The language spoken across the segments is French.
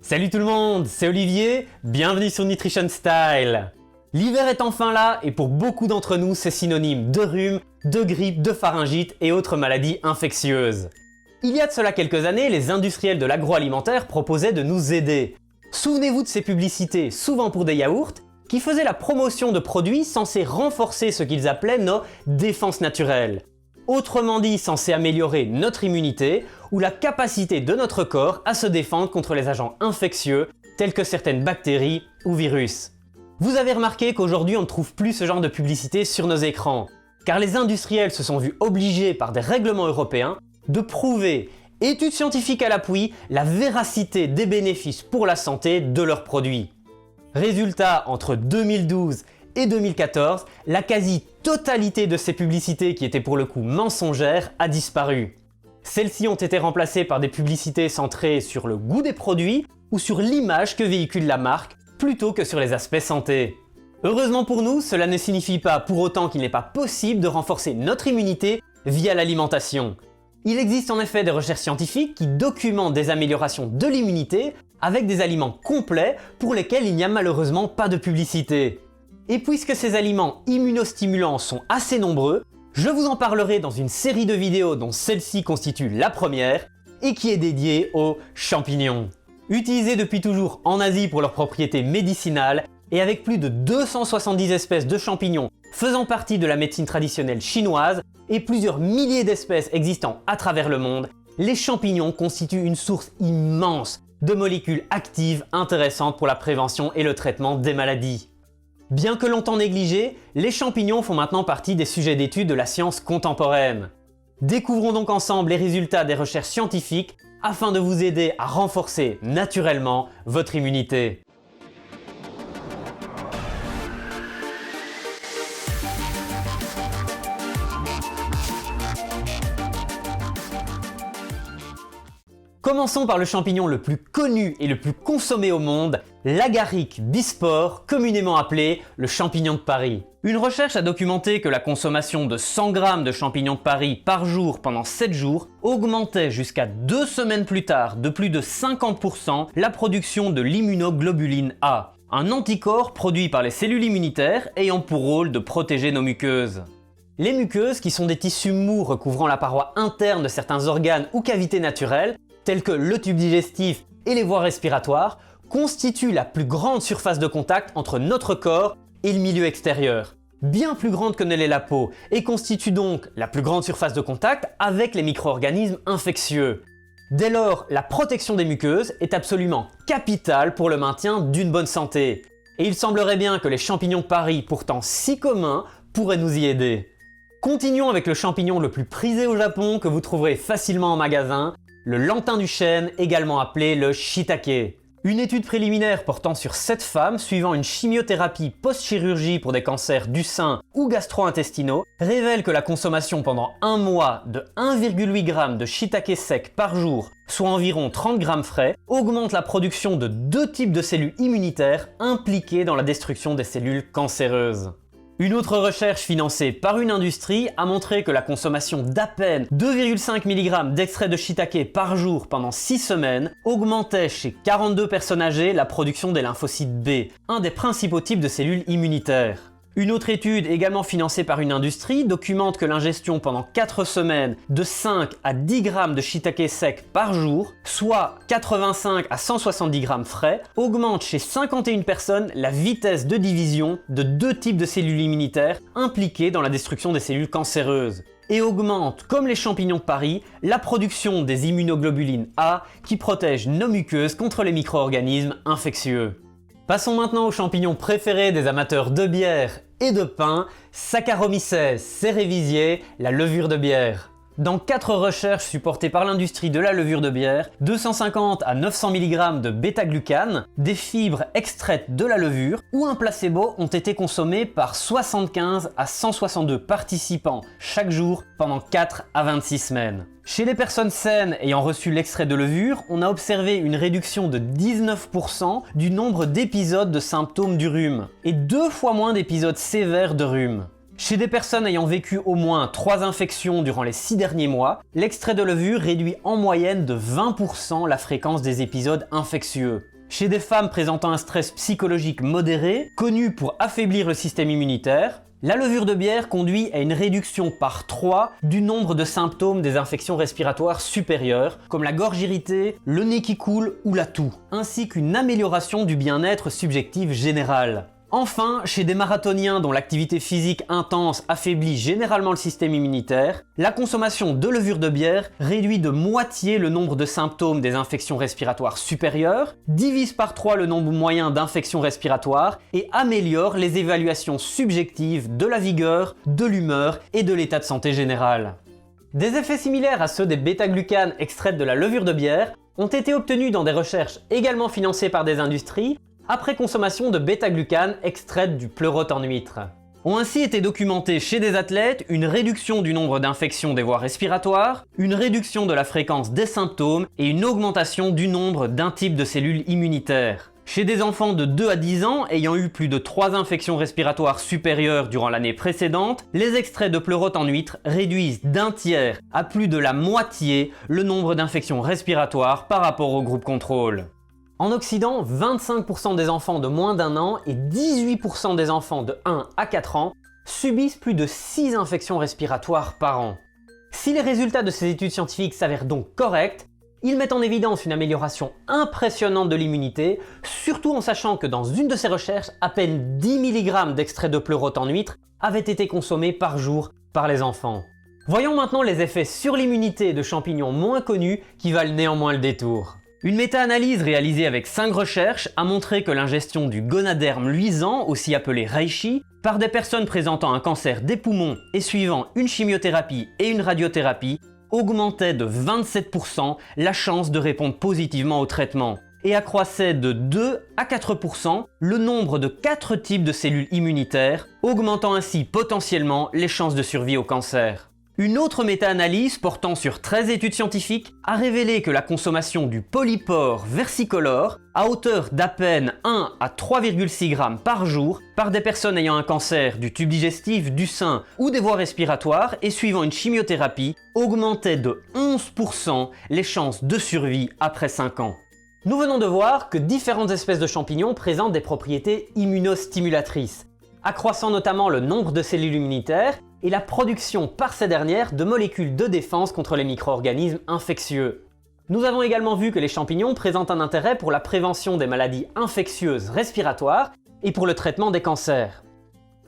Salut tout le monde, c'est Olivier, bienvenue sur Nutrition Style. L'hiver est enfin là et pour beaucoup d'entre nous c'est synonyme de rhume, de grippe, de pharyngite et autres maladies infectieuses. Il y a de cela quelques années, les industriels de l'agroalimentaire proposaient de nous aider. Souvenez-vous de ces publicités, souvent pour des yaourts, qui faisaient la promotion de produits censés renforcer ce qu'ils appelaient nos défenses naturelles. Autrement dit, censés améliorer notre immunité ou la capacité de notre corps à se défendre contre les agents infectieux tels que certaines bactéries ou virus. Vous avez remarqué qu'aujourd'hui on ne trouve plus ce genre de publicité sur nos écrans, car les industriels se sont vus obligés par des règlements européens de prouver, études scientifiques à l'appui, la véracité des bénéfices pour la santé de leurs produits. Résultat, entre 2012 et 2014, la quasi-totalité de ces publicités qui étaient pour le coup mensongères a disparu. Celles-ci ont été remplacées par des publicités centrées sur le goût des produits ou sur l'image que véhicule la marque plutôt que sur les aspects santé. Heureusement pour nous, cela ne signifie pas pour autant qu'il n'est pas possible de renforcer notre immunité via l'alimentation. Il existe en effet des recherches scientifiques qui documentent des améliorations de l'immunité avec des aliments complets pour lesquels il n'y a malheureusement pas de publicité. Et puisque ces aliments immunostimulants sont assez nombreux, je vous en parlerai dans une série de vidéos dont celle-ci constitue la première et qui est dédiée aux champignons. Utilisés depuis toujours en Asie pour leurs propriétés médicinales et avec plus de 270 espèces de champignons faisant partie de la médecine traditionnelle chinoise et plusieurs milliers d'espèces existant à travers le monde, les champignons constituent une source immense de molécules actives intéressantes pour la prévention et le traitement des maladies. Bien que longtemps négligés, les champignons font maintenant partie des sujets d'étude de la science contemporaine. Découvrons donc ensemble les résultats des recherches scientifiques afin de vous aider à renforcer naturellement votre immunité. Commençons par le champignon le plus connu et le plus consommé au monde, l'Agaric bispore, communément appelé le champignon de Paris. Une recherche a documenté que la consommation de 100 g de champignons de Paris par jour pendant 7 jours augmentait jusqu'à 2 semaines plus tard de plus de 50% la production de l'immunoglobuline A, un anticorps produit par les cellules immunitaires ayant pour rôle de protéger nos muqueuses. Les muqueuses, qui sont des tissus mous recouvrant la paroi interne de certains organes ou cavités naturelles, tels que le tube digestif et les voies respiratoires, constituent la plus grande surface de contact entre notre corps et le milieu extérieur, bien plus grande que ne l'est la peau, et constituent donc la plus grande surface de contact avec les micro-organismes infectieux. Dès lors, la protection des muqueuses est absolument capitale pour le maintien d'une bonne santé. Et il semblerait bien que les champignons de Paris, pourtant si communs, pourraient nous y aider. Continuons avec le champignon le plus prisé au Japon que vous trouverez facilement en magasin, le lantin du chêne, également appelé le shiitake. Une étude préliminaire portant sur 7 femmes suivant une chimiothérapie post-chirurgie pour des cancers du sein ou gastro-intestinaux révèle que la consommation pendant un mois de 1,8 g de shiitake sec par jour, soit environ 30 g frais, augmente la production de 2 types de cellules immunitaires impliquées dans la destruction des cellules cancéreuses. Une autre recherche financée par une industrie a montré que la consommation d'à peine 2,5 mg d'extrait de shiitake par jour pendant 6 semaines augmentait chez 42 personnes âgées la production des lymphocytes B, un des principaux types de cellules immunitaires. Une autre étude, également financée par une industrie, documente que l'ingestion pendant 4 semaines de 5 à 10 g de shiitake sec par jour, soit 85 à 170 g frais, augmente chez 51 personnes la vitesse de division de 2 types de cellules immunitaires impliquées dans la destruction des cellules cancéreuses, et augmente, comme les champignons de Paris, la production des immunoglobulines A qui protègent nos muqueuses contre les micro-organismes infectieux. Passons maintenant au champignon préféré des amateurs de bière et de pain, Saccharomyces cerevisiae, la levure de bière. Dans 4 recherches supportées par l'industrie de la levure de bière, 250 à 900 mg de bêta-glucane, des fibres extraites de la levure, ou un placebo ont été consommés par 75 à 162 participants chaque jour pendant 4 à 26 semaines. Chez les personnes saines ayant reçu l'extrait de levure, on a observé une réduction de 19% du nombre d'épisodes de symptômes du rhume, et 2 fois moins d'épisodes sévères de rhume. Chez des personnes ayant vécu au moins 3 infections durant les 6 derniers mois, l'extrait de levure réduit en moyenne de 20% la fréquence des épisodes infectieux. Chez des femmes présentant un stress psychologique modéré, connu pour affaiblir le système immunitaire, la levure de bière conduit à une réduction par 3 du nombre de symptômes des infections respiratoires supérieures, comme la gorge irritée, le nez qui coule ou la toux, ainsi qu'une amélioration du bien-être subjectif général. Enfin, chez des marathoniens dont l'activité physique intense affaiblit généralement le système immunitaire, la consommation de levure de bière réduit de moitié le nombre de symptômes des infections respiratoires supérieures, divise par 3 le nombre moyen d'infections respiratoires et améliore les évaluations subjectives de la vigueur, de l'humeur et de l'état de santé général. Des effets similaires à ceux des bêta-glucanes extraites de la levure de bière ont été obtenus dans des recherches également financées par des industries après consommation de bêta-glucanes extraites du pleurote en huître. Ont ainsi été documentés chez des athlètes une réduction du nombre d'infections des voies respiratoires, une réduction de la fréquence des symptômes et une augmentation du nombre d'un type de cellules immunitaires. Chez des enfants de 2 à 10 ans ayant eu plus de 3 infections respiratoires supérieures durant l'année précédente, les extraits de pleurote en huître réduisent d'un tiers à plus de la moitié le nombre d'infections respiratoires par rapport au groupe contrôle. En Occident, 25% des enfants de moins d'1 an et 18% des enfants de 1 à 4 ans subissent plus de 6 infections respiratoires par an. Si les résultats de ces études scientifiques s'avèrent donc corrects, ils mettent en évidence une amélioration impressionnante de l'immunité, surtout en sachant que dans une de ces recherches, à peine 10 mg d'extrait de pleurote en huître avaient été consommés par jour par les enfants. Voyons maintenant les effets sur l'immunité de champignons moins connus qui valent néanmoins le détour. Une méta-analyse réalisée avec 5 recherches a montré que l'ingestion du gonaderme luisant, aussi appelé reishi, par des personnes présentant un cancer des poumons et suivant une chimiothérapie et une radiothérapie augmentait de 27% la chance de répondre positivement au traitement et accroissait de 2 à 4% le nombre de 4 types de cellules immunitaires, augmentant ainsi potentiellement les chances de survie au cancer. Une autre méta-analyse portant sur 13 études scientifiques a révélé que la consommation du polypore versicolore à hauteur d'à peine 1 à 3,6 g par jour par des personnes ayant un cancer du tube digestif, du sein ou des voies respiratoires et suivant une chimiothérapie augmentait de 11% les chances de survie après 5 ans. Nous venons de voir que différentes espèces de champignons présentent des propriétés immunostimulatrices, accroissant notamment le nombre de cellules immunitaires et la production par ces dernières de molécules de défense contre les micro-organismes infectieux. Nous avons également vu que les champignons présentent un intérêt pour la prévention des maladies infectieuses respiratoires et pour le traitement des cancers.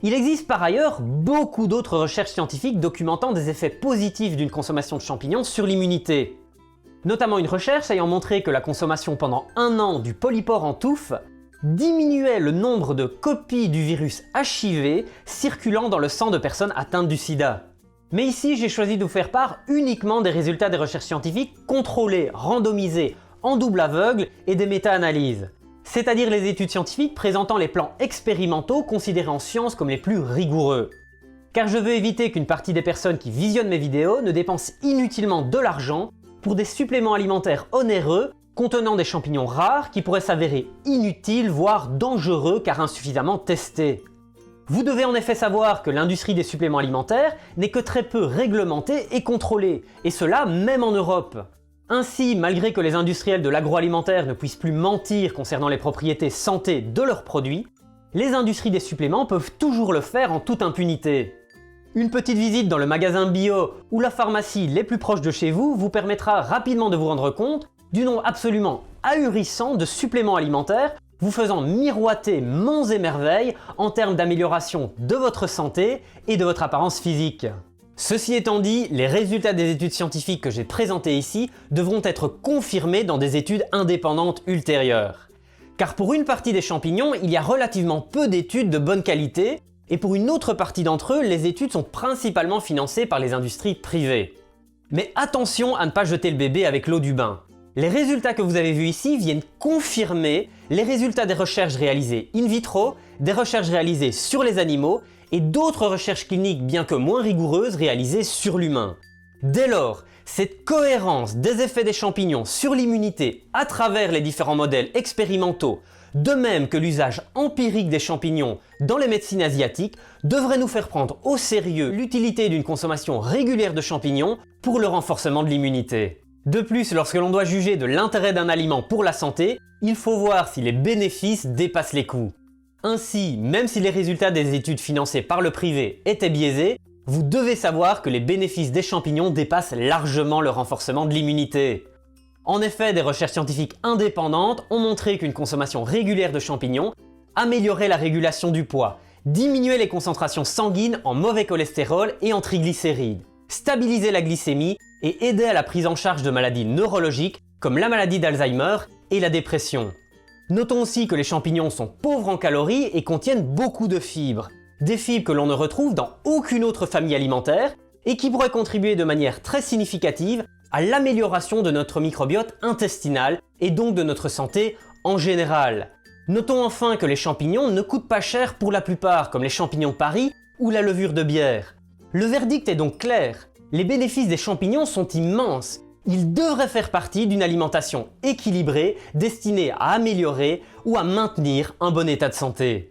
Il existe par ailleurs beaucoup d'autres recherches scientifiques documentant des effets positifs d'une consommation de champignons sur l'immunité. Notamment une recherche ayant montré que la consommation pendant 1 an du polypore en touffe diminuait le nombre de copies du virus HIV circulant dans le sang de personnes atteintes du sida. Mais ici, j'ai choisi de vous faire part uniquement des résultats des recherches scientifiques contrôlées, randomisées, en double aveugle et des méta-analyses. C'est-à-dire les études scientifiques présentant les plans expérimentaux considérés en science comme les plus rigoureux. Car je veux éviter qu'une partie des personnes qui visionnent mes vidéos ne dépensent inutilement de l'argent pour des suppléments alimentaires onéreux contenant des champignons rares qui pourraient s'avérer inutiles voire dangereux car insuffisamment testés. Vous devez en effet savoir que l'industrie des suppléments alimentaires n'est que très peu réglementée et contrôlée, et cela même en Europe. Ainsi, malgré que les industriels de l'agroalimentaire ne puissent plus mentir concernant les propriétés santé de leurs produits, les industries des suppléments peuvent toujours le faire en toute impunité. Une petite visite dans le magasin bio ou la pharmacie les plus proches de chez vous vous permettra rapidement de vous rendre compte du nombre absolument ahurissant de suppléments alimentaires vous faisant miroiter monts et merveilles en termes d'amélioration de votre santé et de votre apparence physique. Ceci étant dit, les résultats des études scientifiques que j'ai présentées ici devront être confirmés dans des études indépendantes ultérieures. Car pour une partie des champignons, il y a relativement peu d'études de bonne qualité, et pour une autre partie d'entre eux, les études sont principalement financées par les industries privées. Mais attention à ne pas jeter le bébé avec l'eau du bain. Les résultats que vous avez vus ici viennent confirmer les résultats des recherches réalisées in vitro, des recherches réalisées sur les animaux et d'autres recherches cliniques bien que moins rigoureuses réalisées sur l'humain. Dès lors, cette cohérence des effets des champignons sur l'immunité à travers les différents modèles expérimentaux, de même que l'usage empirique des champignons dans les médecines asiatiques, devrait nous faire prendre au sérieux l'utilité d'une consommation régulière de champignons pour le renforcement de l'immunité. De plus, lorsque l'on doit juger de l'intérêt d'un aliment pour la santé, il faut voir si les bénéfices dépassent les coûts. Ainsi, même si les résultats des études financées par le privé étaient biaisés, vous devez savoir que les bénéfices des champignons dépassent largement le renforcement de l'immunité. En effet, des recherches scientifiques indépendantes ont montré qu'une consommation régulière de champignons améliorait la régulation du poids, diminuait les concentrations sanguines en mauvais cholestérol et en triglycérides, stabilisait la glycémie et aidait à la prise en charge de maladies neurologiques comme la maladie d'Alzheimer et la dépression. Notons aussi que les champignons sont pauvres en calories et contiennent beaucoup de fibres. Des fibres que l'on ne retrouve dans aucune autre famille alimentaire et qui pourraient contribuer de manière très significative à l'amélioration de notre microbiote intestinal et donc de notre santé en général. Notons enfin que les champignons ne coûtent pas cher pour la plupart, comme les champignons de Paris ou la levure de bière. Le verdict est donc clair, les bénéfices des champignons sont immenses. Ils devraient faire partie d'une alimentation équilibrée destinée à améliorer ou à maintenir un bon état de santé.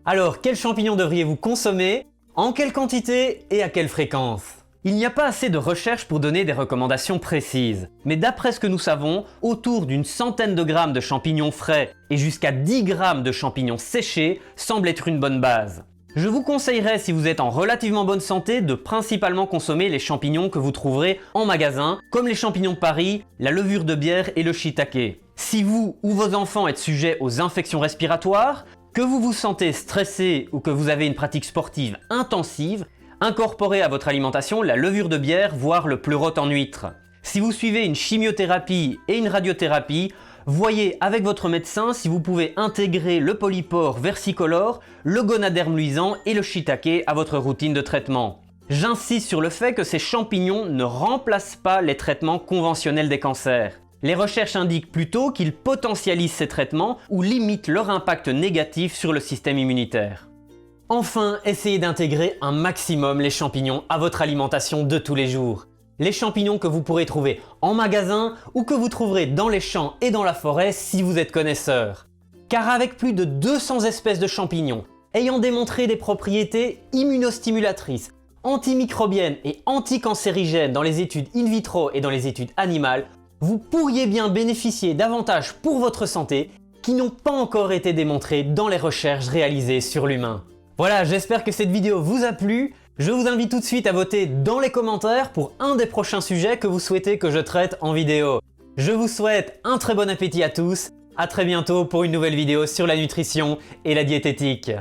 Alors, quels champignons devriez-vous consommer? En quelle quantité et à quelle fréquence? Il n'y a pas assez de recherches pour donner des recommandations précises, mais d'après ce que nous savons, autour d'une centaine de grammes de champignons frais et jusqu'à 10 grammes de champignons séchés semble être une bonne base. Je vous conseillerais, si vous êtes en relativement bonne santé, de principalement consommer les champignons que vous trouverez en magasin, comme les champignons de Paris, la levure de bière et le shiitake. Si vous ou vos enfants êtes sujets aux infections respiratoires, que vous vous sentez stressé ou que vous avez une pratique sportive intensive, incorporez à votre alimentation la levure de bière, voire le pleurote en huître. Si vous suivez une chimiothérapie et une radiothérapie, voyez avec votre médecin si vous pouvez intégrer le polypore versicolore, le gonaderme luisant et le shiitake à votre routine de traitement. J'insiste sur le fait que ces champignons ne remplacent pas les traitements conventionnels des cancers. Les recherches indiquent plutôt qu'ils potentialisent ces traitements ou limitent leur impact négatif sur le système immunitaire. Enfin, essayez d'intégrer un maximum les champignons à votre alimentation de tous les jours. Les champignons que vous pourrez trouver en magasin ou que vous trouverez dans les champs et dans la forêt si vous êtes connaisseur. Car avec plus de 200 espèces de champignons ayant démontré des propriétés immunostimulatrices, antimicrobiennes et anticancérigènes dans les études in vitro et dans les études animales, vous pourriez bien bénéficier d'avantages pour votre santé qui n'ont pas encore été démontrés dans les recherches réalisées sur l'humain. Voilà, j'espère que cette vidéo vous a plu. Je vous invite tout de suite à voter dans les commentaires pour un des prochains sujets que vous souhaitez que je traite en vidéo. Je vous souhaite un très bon appétit à tous, à très bientôt pour une nouvelle vidéo sur la nutrition et la diététique.